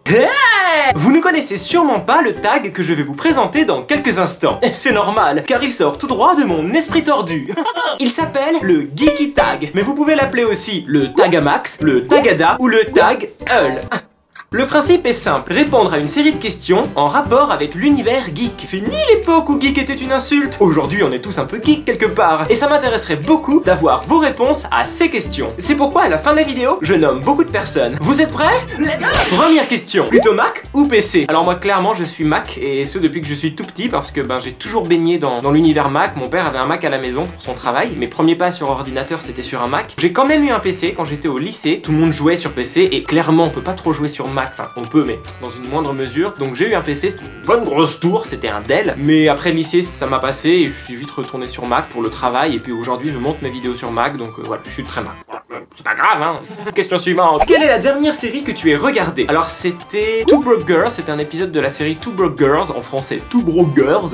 Hey, vous ne connaissez sûrement pas le tag que je vais vous présenter dans quelques instants. C'est normal, car il sort tout droit de mon esprit tordu. Il s'appelle le Geeky Tag, mais vous pouvez l'appeler aussi le Tagamax, le Tagada ou le Tag Hull. Le principe est simple, répondre à une série de questions en rapport avec l'univers geek. Fini l'époque où geek était une insulte. Aujourd'hui on est tous un peu geek quelque part. Et ça m'intéresserait beaucoup d'avoir vos réponses à ces questions. C'est pourquoi à la fin de la vidéo, je nomme beaucoup de personnes. Vous êtes prêts? Let's go! Première question, plutôt Mac ou PC? Alors moi clairement je suis Mac, et ce depuis que je suis tout petit, parce que j'ai toujours baigné dans l'univers Mac. Mon père avait un Mac à la maison pour son travail. Mes premiers pas sur ordinateur c'était sur un Mac. J'ai quand même eu un PC quand j'étais au lycée. Tout le monde jouait sur PC et clairement on peut pas trop jouer sur Mac. Enfin, on peut, mais dans une moindre mesure. Donc j'ai eu un PC, c'était une bonne grosse tour, c'était un Dell. Mais après le lycée, ça m'a passé et je suis vite retourné sur Mac pour le travail. Et puis aujourd'hui, je monte mes vidéos sur Mac, donc voilà, je suis très Mac. C'est pas grave, hein. Question suivante. Quelle est la dernière série que tu aies regardée? Alors c'était Two Broke Girls, c'était un épisode de la série Two Broke Girls, en français Two Broke Girls.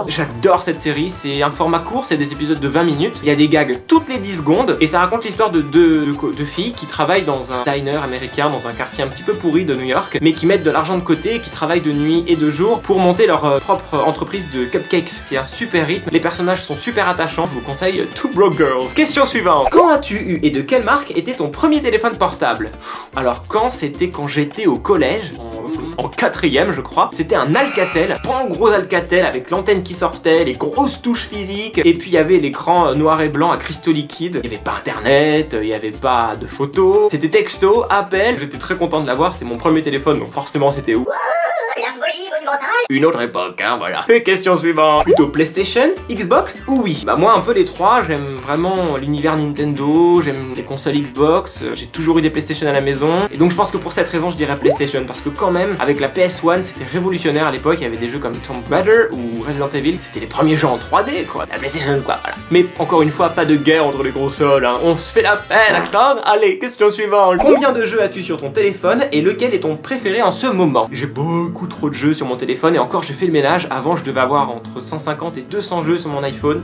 J'adore cette série, c'est un format court, c'est des épisodes de 20 minutes. Il y a des gags toutes les 10 secondes et ça raconte l'histoire de deux filles qui travaillent dans un diner américain, dans un quartier un petit peu pourri de New York, mais qui mettent de l'argent de côté et qui travaillent de nuit et de jour pour monter leur propre entreprise de cupcakes. C'est un super rythme, les personnages sont super attachants, je vous conseille Two Broke Girls. Question suivante. Quand as-tu eu et de quelle marque était ton premier téléphone portable? Alors c'était quand j'étais au collège, en 4ème je crois. C'était un Alcatel, pas un gros Alcatel avec l'antenne qui sortait, les grosses touches physiques, et puis il y avait l'écran noir et blanc à cristaux liquides. Il n'y avait pas internet, il n'y avait pas de photos, c'était texto, appel. J'étais très content de l'avoir, c'était mon premier téléphone, donc forcément c'était où? La folie monumentale. Une autre époque, hein, voilà. Question suivante. Plutôt PlayStation, Xbox ou Wii? Bah moi un peu les trois, j'aime vraiment l'univers Nintendo, j'aime les consoles Xbox, j'ai toujours eu des PlayStation à la maison, et donc je pense que pour cette raison je dirais PlayStation, parce que quand même, avec la PS1, c'était révolutionnaire à l'époque, il y avait des jeux comme Tomb Raider ou Resident Evil, c'était les premiers jeux en 3D quoi, la PlayStation quoi, voilà. Mais encore une fois, pas de guerre entre les gros sols, hein. On se fait la paix, d'accord? Allez, question suivante. Combien de jeux as-tu sur ton téléphone et lequel est ton préféré en ce moment? J'ai beaucoup trop de jeux sur mon téléphone et encore j'ai fait le ménage. Avant je devais avoir entre 150 et 200 jeux sur mon iPhone.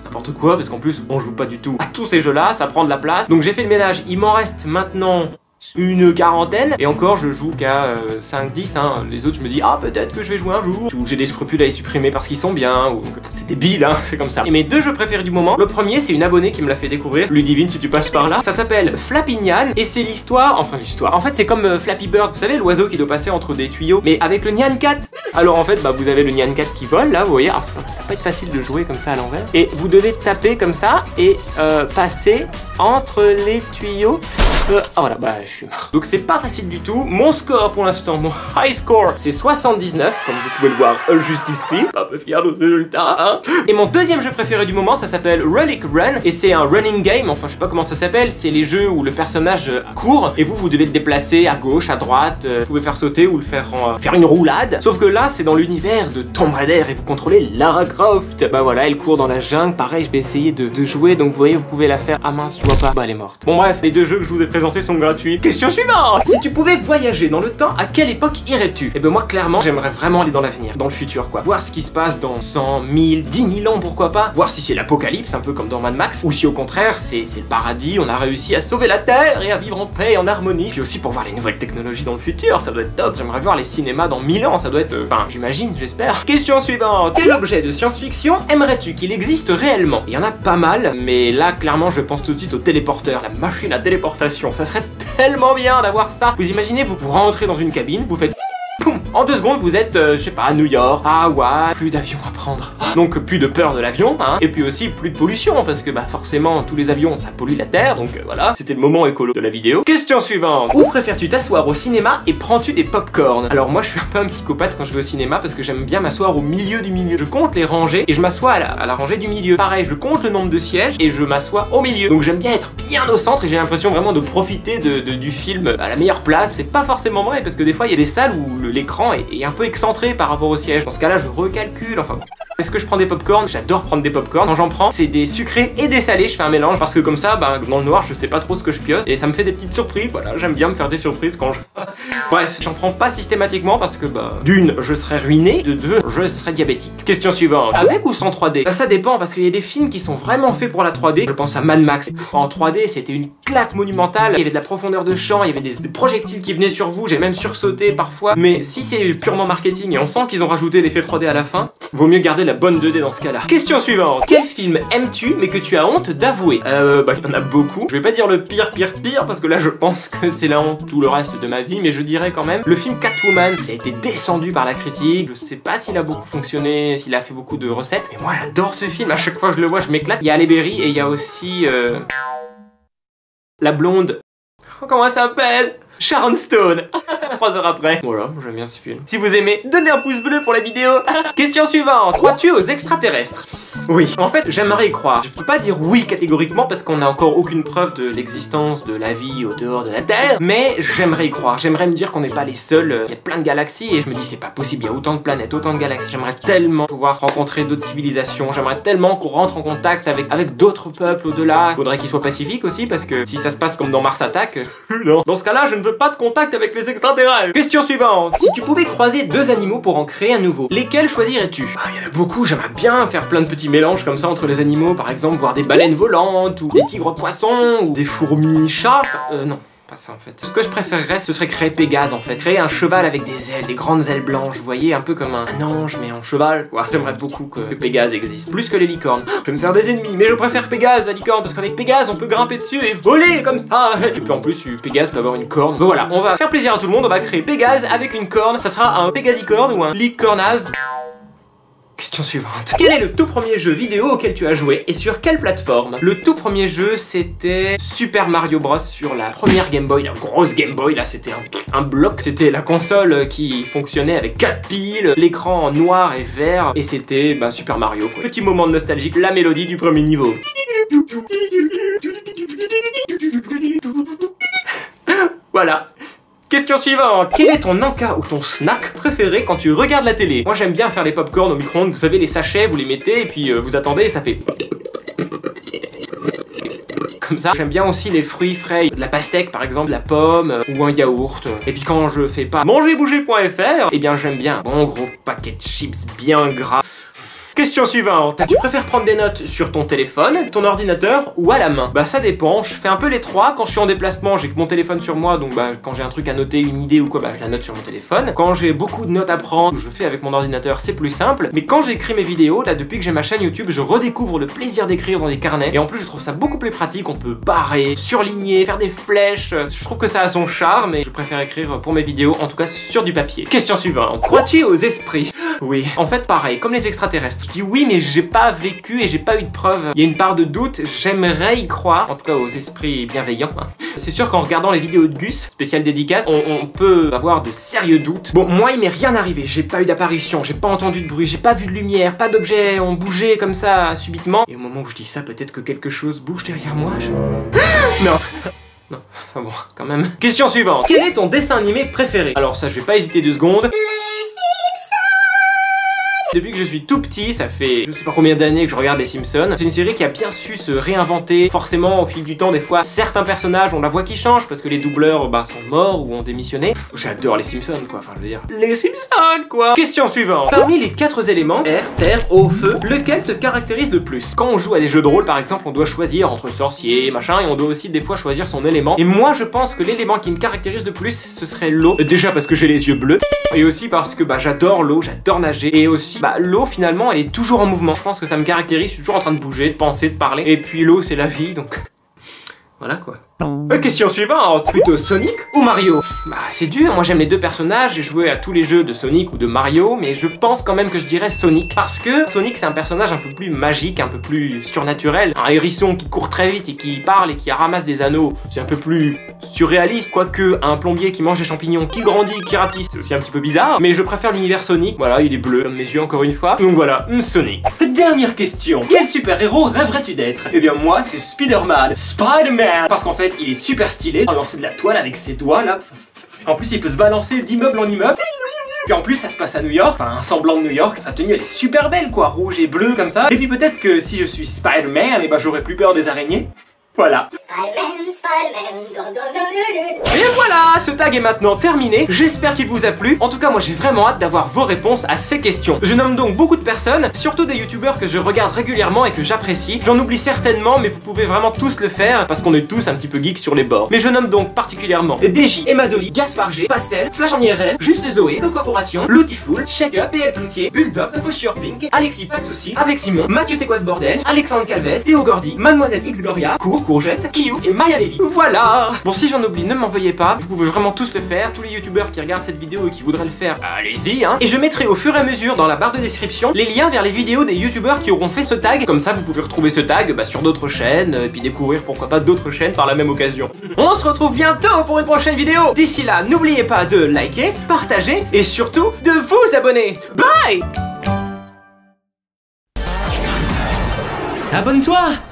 N'importe quoi, parce qu'en plus on joue pas du tout à tous ces jeux là, ça prend de la place. Donc j'ai fait le ménage, il m'en reste maintenant une quarantaine, et encore je joue qu'à 5-10, hein. Les autres je me dis ah peut-être que je vais jouer un jour, ou j'ai des scrupules à les supprimer parce qu'ils sont bien, ou c'est débile hein, c'est comme ça. Et mes deux jeux préférés du moment, le premier c'est une abonnée qui me l'a fait découvrir, Ludivine si tu passes par là, ça s'appelle Flappy Nyan, et c'est l'histoire, en fait c'est comme Flappy Bird, vous savez l'oiseau qui doit passer entre des tuyaux, mais avec le Nyan Cat. Alors en fait vous avez le Nyan Cat qui vole là, vous voyez, alors ça peut être facile de jouer comme ça à l'envers, et vous devez taper comme ça et passer entre les tuyaux. Voilà, je suis mort. Donc c'est pas facile du tout. Mon score pour l'instant, mon high score, c'est 79, comme vous pouvez le voir juste ici. Un peu fier de ce résultat, hein. Et mon deuxième jeu préféré du moment, ça s'appelle Relic Run, et c'est un running game, enfin je sais pas comment ça s'appelle, c'est les jeux où le personnage court, et vous devez le déplacer à gauche, à droite, vous pouvez faire sauter ou le faire une roulade. Sauf que là, c'est dans l'univers de Tomb Raider, et vous contrôlez Lara Croft. Voilà, elle court dans la jungle, pareil, je vais essayer de jouer, donc vous voyez, vous pouvez la faire. Ah mince, je vois pas, elle est morte. Bon bref, les deux jeux que je vous ai présentés sont gratuits. Question suivante. Si tu pouvais voyager dans le temps, à quelle époque irais-tu? Et ben moi clairement j'aimerais vraiment aller dans l'avenir, dans le futur quoi. Voir ce qui se passe dans 100 000, 10 000 ans pourquoi pas. Voir si c'est l'apocalypse un peu comme dans Mad Max, ou si au contraire c'est le paradis, on a réussi à sauver la terre et à vivre en paix et en harmonie. Puis aussi pour voir les nouvelles technologies dans le futur, ça doit être top. J'aimerais voir les cinémas dans 1000 ans, ça doit être... Enfin j'imagine, j'espère. Question suivante. Quel objet de science-fiction aimerais-tu qu'il existe réellement? Il y en a pas mal, mais là clairement je pense tout de suite au téléporteur, la machine à téléportation. Ça serait tellement bien d'avoir ça. Vous imaginez, vous rentrez dans une cabine, vous faites... Poum, en 2 secondes, vous êtes, je sais pas, à New York, à Hawaï, plus d'avions à prendre. Donc plus de peur de l'avion, hein, et puis aussi plus de pollution, parce que forcément, tous les avions, ça pollue la Terre, donc voilà, c'était le moment écolo de la vidéo. Question suivante. Où préfères-tu t'asseoir au cinéma et prends-tu des pop-corn? Alors moi, je suis un peu un psychopathe quand je vais au cinéma, parce que j'aime bien m'asseoir au milieu du milieu. Je compte les rangées, et je m'assois à la rangée du milieu. Pareil, je compte le nombre de sièges, et je m'assois au milieu. Donc j'aime bien être bien au centre, et j'ai l'impression vraiment de profiter du film à la meilleure place. C'est pas forcément vrai, parce que des fois, il y a des salles où l'écran est un peu excentré par rapport au siège. Dans ce cas-là, je recalcule, enfin... Est-ce que je prends des popcorn? J'adore prendre des popcorn. Quand j'en prends, c'est des sucrés et des salés. Je fais un mélange parce que comme ça, bah, dans le noir, je sais pas trop ce que je pioche et ça me fait des petites surprises. Voilà, j'aime bien me faire des surprises quand je... Bref, j'en prends pas systématiquement parce que, bah, d'une, je serais ruiné, de deux, je serais diabétique. Question suivante. Avec ou sans 3D? Bah, ça dépend parce qu'il y a des films qui sont vraiment faits pour la 3D. Je pense à Mad Max. En 3D, c'était une claque monumentale. Il y avait de la profondeur de champ, il y avait des projectiles qui venaient sur vous. J'ai même sursauté parfois. Mais si c'est purement marketing et on sent qu'ils ont rajouté l'effet 3D à la fin, vaut mieux garder la bonne 2D dans ce cas-là. Question suivante. Quel film aimes-tu mais que tu as honte d'avouer? Bah, il y en a beaucoup. Je vais pas dire le pire parce que là, je pense que c'est la honte tout le reste de ma vie, mais je dirais quand même le film Catwoman. Il a été descendu par la critique. Je sais pas s'il a beaucoup fonctionné, s'il a fait beaucoup de recettes. Mais moi, j'adore ce film. À chaque fois que je le vois, je m'éclate. Il y a Halle Berry et il y a aussi la blonde. Comment elle s'appelle? Sharon Stone. 3 heures après. Voilà, j'aime bien ce film. Si vous aimez, donnez un pouce bleu pour la vidéo. Question suivante. Crois-tu aux extraterrestres? Oui. En fait, j'aimerais y croire. Je peux pas dire oui catégoriquement parce qu'on n'a encore aucune preuve de l'existence de la vie au dehors de la Terre. Mais j'aimerais y croire. J'aimerais me dire qu'on n'est pas les seuls. Il y a plein de galaxies et je me dis c'est pas possible. Il y a autant de planètes, autant de galaxies. J'aimerais tellement pouvoir rencontrer d'autres civilisations. J'aimerais tellement qu'on rentre en contact avec d'autres peuples au-delà. Il faudrait qu'ils soient pacifiques aussi parce que si ça se passe comme dans Mars Attack, non. Dans ce cas-là, je ne veux pas de contact avec les extraterrestres. Question suivante. Si tu pouvais croiser 2 animaux pour en créer un nouveau, lesquels choisirais-tu? Ah, il y en a beaucoup. J'aimerais bien faire plein de petits mélanges comme ça entre les animaux, par exemple voir des baleines volantes ou des tigres poissons ou des fourmis chats. Non. Ça en fait. Ce que je préférerais, ce serait créer Pégase en fait. Créer un cheval avec des ailes, des grandes ailes blanches, vous voyez, un peu comme un ange mais en cheval quoi. J'aimerais beaucoup que Pégase existe. Plus que les licornes. Je vais me faire des ennemis, mais je préfère Pégase à licorne parce qu'avec Pégase on peut grimper dessus et voler comme ça. Et puis en plus Pégase peut avoir une corne. Donc voilà, on va faire plaisir à tout le monde, on va créer Pégase avec une corne. Ça sera un Pégasicorne ou un licornase. Question suivante. Quel est le tout premier jeu vidéo auquel tu as joué et sur quelle plateforme? Le tout premier jeu c'était Super Mario Bros sur la première Game Boy, la grosse Game Boy là, c'était un bloc. C'était la console qui fonctionnait avec 4 piles, l'écran en noir et vert et c'était Super Mario quoi. Petit moment de nostalgie, la mélodie du premier niveau. Voilà. Question suivante. Quel est ton encas ou ton snack préféré quand tu regardes la télé? Moi j'aime bien faire les popcorn au micro-ondes, vous savez les sachets, vous les mettez et puis vous attendez et ça fait... Comme ça. J'aime bien aussi les fruits frais, de la pastèque par exemple, de la pomme ou un yaourt. Et puis quand je fais pas mangerbouger.fr, eh bien j'aime bien un bon gros paquet de chips bien gras. Question suivante. Tu préfères prendre des notes sur ton téléphone, ton ordinateur ou à la main? Bah ça dépend, je fais un peu les trois. Quand je suis en déplacement, j'ai que mon téléphone sur moi, donc quand j'ai un truc à noter, une idée ou quoi, je la note sur mon téléphone. Quand j'ai beaucoup de notes à prendre, je fais avec mon ordinateur, c'est plus simple. Mais quand j'écris mes vidéos, là depuis que j'ai ma chaîne YouTube, je redécouvre le plaisir d'écrire dans des carnets. Et en plus je trouve ça beaucoup plus pratique, on peut barrer, surligner, faire des flèches. Je trouve que ça a son charme et je préfère écrire pour mes vidéos, en tout cas sur du papier. Question suivante. Crois-tu aux esprits? Oui. En fait pareil, comme les extraterrestres. Je dis oui mais j'ai pas vécu et j'ai pas eu de preuves. Il y a une part de doute, j'aimerais y croire, en tout cas aux esprits bienveillants. C'est sûr qu'en regardant les vidéos de Gus, spécial dédicace, on peut avoir de sérieux doutes. Bon, moi il m'est rien arrivé, j'ai pas eu d'apparition, j'ai pas entendu de bruit, j'ai pas vu de lumière, pas d'objets ont bougé comme ça subitement. Et au moment où je dis ça, peut-être que quelque chose bouge derrière moi, Non. Non, enfin bon, quand même. Question suivante. Quel est ton dessin animé préféré? Alors ça, je vais pas hésiter 2 secondes. Depuis que je suis tout petit, ça fait je sais pas combien d'années que je regarde les Simpsons. C'est une série qui a bien su se réinventer. Forcément, au fil du temps, des fois, certains personnages ont la voix qui change parce que les doubleurs sont morts ou ont démissionné. J'adore les Simpsons, quoi. Enfin, je veux dire, les Simpsons, quoi. Question suivante. Parmi les 4 éléments, air, terre, eau, feu, lequel te caractérise le plus? Quand on joue à des jeux de rôle, par exemple, on doit choisir entre sorcier, machin, et on doit aussi des fois choisir son élément. Et moi, je pense que l'élément qui me caractérise le plus, ce serait l'eau. Déjà parce que j'ai les yeux bleus, et aussi parce que j'adore l'eau, j'adore nager, et aussi l'eau finalement elle est toujours en mouvement. Je pense que ça me caractérise, je suis toujours en train de bouger, de penser, de parler. Et puis l'eau c'est la vie donc voilà quoi. Question suivante. Plutôt Sonic ou Mario? C'est dur, moi j'aime les 2 personnages, j'ai joué à tous les jeux de Sonic ou de Mario, mais je pense quand même que je dirais Sonic. Parce que Sonic c'est un personnage un peu plus magique, un peu plus surnaturel. Un hérisson qui court très vite et qui parle et qui ramasse des anneaux, c'est un peu plus surréaliste. Quoique un plombier qui mange des champignons, qui grandit, qui rapisse, c'est aussi un petit peu bizarre. Mais je préfère l'univers Sonic, voilà, il est bleu comme mes yeux encore une fois. Donc voilà, Sonic. Dernière question. Quel super-héros rêverais-tu d'être? Eh bien moi c'est Spider-Man. Spider-Man. Parce qu'en fait il est super stylé, à lancer de la toile avec ses doigts là. En plus il peut se balancer d'immeuble en immeuble. Puis en plus ça se passe à New York, enfin un semblant de New York. Sa tenue elle est super belle quoi, rouge et bleu comme ça. Et puis peut-être que si je suis Spider-Man, et bah j'aurais plus peur des araignées. Voilà. Spider-Man, Spider-Man, dun, dun, dun, dun, dun. Et voilà, ce tag est maintenant terminé. J'espère qu'il vous a plu. En tout cas, moi j'ai vraiment hâte d'avoir vos réponses à ces questions. Je nomme donc beaucoup de personnes, surtout des youtubeurs que je regarde régulièrement et que j'apprécie. J'en oublie certainement, mais vous pouvez vraiment tous le faire parce qu'on est tous un petit peu geeks sur les bords. Mais je nomme donc particulièrement DJ, Emma Dolly, Gaspard G, Pastel, Flash en IRL, Juste Zoé, The Corporation, Loutiful, Shake Up, PL Ploutier, Bulldog, Posture Pink, Alexis Pas de Soucis, Avec Simon, Mathieu C'est quoi ce bordel, Alexandre Calves, Théo Gordy, Mademoiselle X Gloria, Courgette, Kiyu et Maya Baby. Voilà. Bon, si j'en oublie, ne m'en veuillez pas. Vous pouvez vraiment tous le faire. Tous les youtubeurs qui regardent cette vidéo et qui voudraient le faire, allez-y hein. Et je mettrai au fur et à mesure dans la barre de description les liens vers les vidéos des youtubeurs qui auront fait ce tag. Comme ça, vous pouvez retrouver ce tag sur d'autres chaînes et puis découvrir pourquoi pas d'autres chaînes par la même occasion. On se retrouve bientôt pour une prochaine vidéo. D'ici là, n'oubliez pas de liker, partager et surtout de vous abonner. Bye. Abonne-toi.